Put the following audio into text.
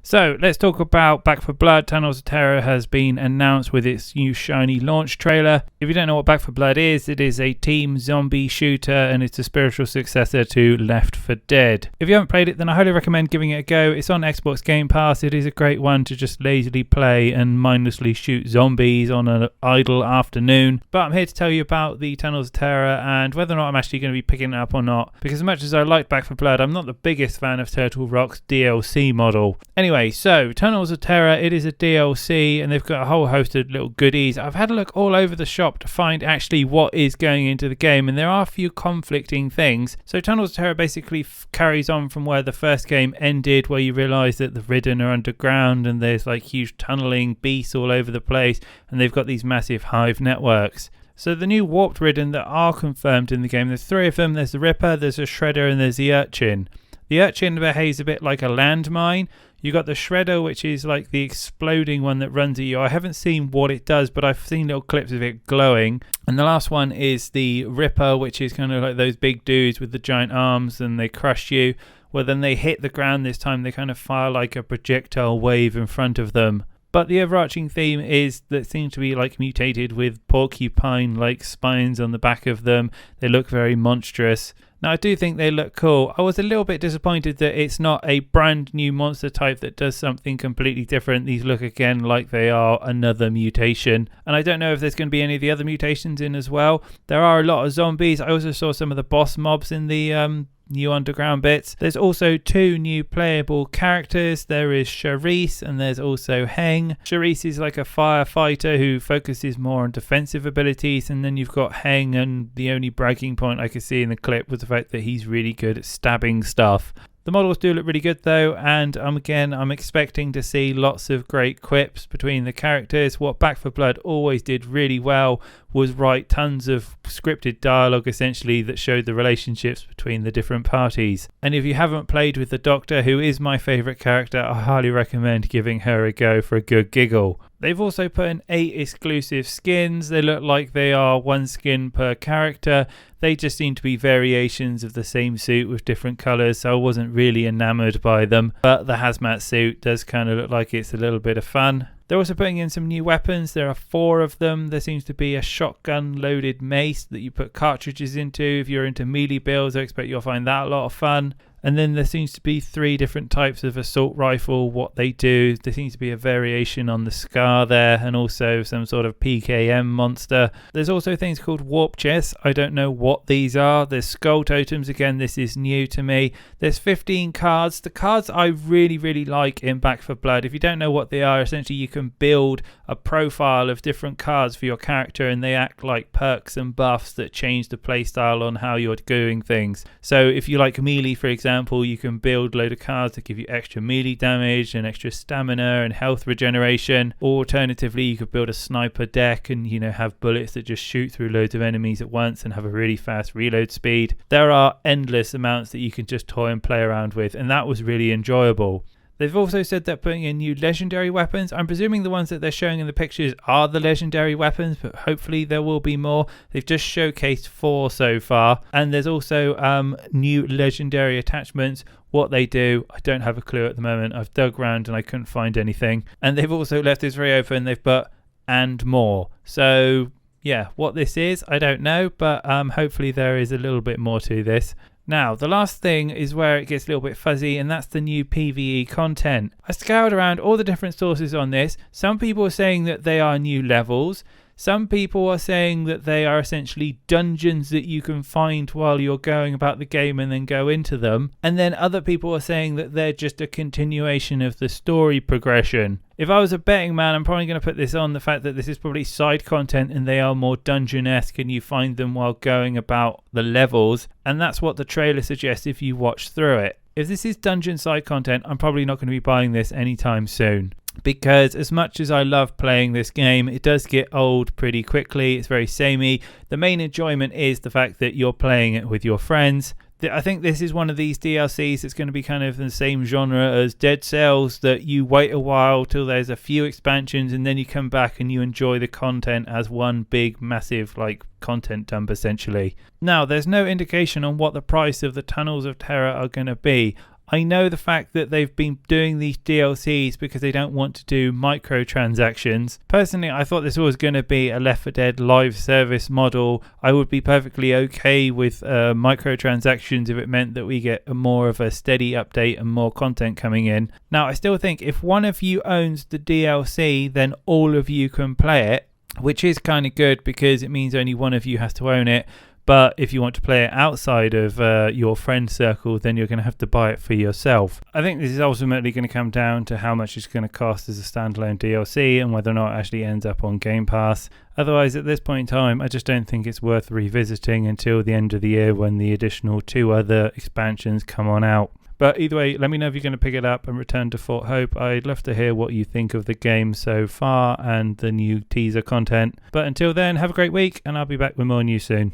So let's talk about Back 4 Blood. Tunnels of Terror has been announced with its new shiny launch trailer. If you don't know what Back 4 Blood is, it is a team zombie shooter and it's a spiritual successor to Left 4 Dead. If you haven't played it, then I highly recommend giving it a go. It's on Xbox Game Pass. It is a great one to just lazily play and mindlessly shoot zombies on an idle afternoon. But I'm here to tell you about the Tunnels of Terror and whether or not I'm actually going to be picking it up or not. Because as much as I like Back 4 Blood, I'm not the biggest fan of Turtle Rock's DLC model. Anyway, so Tunnels of Terror, it is a DLC and they've got a whole host of little goodies. I've had a look all over the shop to find actually what is going into the game, and there are a few conflicting things. So Tunnels of Terror basically carries on from where the first game ended, where you realise that the Ridden are underground and there's like huge tunnelling beasts all over the place, and they've got these massive hive networks. So the new warped Ridden that are confirmed in the game, there's 3 of them. There's the Ripper, there's a Shredder, and there's the Urchin. The Urchin behaves a bit like a landmine. You got the Shredder, which is like the exploding one that runs at you. I haven't seen what it does, but I've seen little clips of it glowing. And the last one is the Ripper, which is kind of like those big dudes with the giant arms and they crush you. Well, then they hit the ground this time. They kind of fire like a projectile wave in front of them. But the overarching theme is that seems to be like mutated with porcupine-like spines on the back of them. They look very monstrous. Now, I do think they look cool. I was a little bit disappointed that it's not a brand new monster type that does something completely different. These look again like they are another mutation. And I don't know if there's going to be any of the other mutations in as well. There are a lot of zombies. I also saw some of the boss mobs in the new underground bits. There's also 2 new playable characters. There is Charisse and there's also Heng. Charisse is like a firefighter who focuses more on defensive abilities, and then you've got Heng, and the only bragging point I could see in the clip was the fact that he's really good at stabbing stuff. The models do look really good though, and I'm expecting to see lots of great quips between the characters. What Back 4 Blood always did really well was write tons of scripted dialogue essentially that showed the relationships between the different parties. And if you haven't played with the Doctor, who is my favourite character, I highly recommend giving her a go for a good giggle. They've also put in 8 exclusive skins. They look like they are 1 skin per character. They just seem to be variations of the same suit with different colours, so I wasn't really enamoured by them. But the hazmat suit does kind of look like it's a little bit of fun. They're also putting in some new weapons. There are 4 of them. There seems to be a shotgun loaded mace that you put cartridges into. If you're into melee builds, I expect you'll find that a lot of fun. And then there seems to be 3 different types of assault rifle, what they do. There seems to be a variation on the Scar there, and also some sort of PKM monster. There's also things called warp chests. I don't know what these are. There's skull totems. Again, this is new to me. There's 15 cards. The cards I really, really like in Back 4 Blood. If you don't know what they are, essentially you can build a profile of different cards for your character, and they act like perks and buffs that change the playstyle on how you're doing things. So if you like melee, for example, you can build a load of cards that give you extra melee damage and extra stamina and health regeneration. Or alternatively, you could build a sniper deck and have bullets that just shoot through loads of enemies at once and have a really fast reload speed. There are endless amounts that you can just toy and play around with, and that was really enjoyable. They've also said they're putting in new legendary weapons. I'm presuming the ones that they're showing in the pictures are the legendary weapons, but hopefully there will be more. They've just showcased 4 so far. And there's also new legendary attachments. What they do, I don't have a clue at the moment. I've dug around and I couldn't find anything. And they've also left this very open. They've put and more. So yeah, what this is, I don't know, but hopefully there is a little bit more to this. Now, the last thing is where it gets a little bit fuzzy, and that's the new PvE content. I scoured around all the different sources on this. Some people are saying that they are new levels. Some people are saying that they are essentially dungeons that you can find while you're going about the game and then go into them. And then other people are saying that they're just a continuation of the story progression. If I was a betting man, I'm probably going to put this on the fact that this is probably side content and they are more dungeon-esque and you find them while going about the levels. And that's what the trailer suggests if you watch through it. If this is dungeon side content, I'm probably not going to be buying this anytime soon. Because as much as I love playing this game, it does get old pretty quickly. It's very samey. The main enjoyment is the fact that you're playing it with your friends. I think this is one of these DLCs that's going to be kind of in the same genre as Dead Cells, that you wait a while till there's a few expansions and then you come back and you enjoy the content as one big massive content dump essentially. Now, there's no indication on what the price of the Tunnels of Terror are going to be. I know the fact that they've been doing these DLCs because they don't want to do microtransactions. Personally, I thought this was going to be a Left 4 Dead live service model. I would be perfectly okay with microtransactions if it meant that we get more of a steady update and more content coming in. Now, I still think if one of you owns the DLC, then all of you can play it, which is kind of good because it means only one of you has to own it. But if you want to play it outside of your friend circle, then you're going to have to buy it for yourself. I think this is ultimately going to come down to how much it's going to cost as a standalone DLC and whether or not it actually ends up on Game Pass. Otherwise, at this point in time, I just don't think it's worth revisiting until the end of the year when the additional 2 other expansions come on out. But either way, let me know if you're going to pick it up and return to Fort Hope. I'd love to hear what you think of the game so far and the new teaser content. But until then, have a great week and I'll be back with more news soon.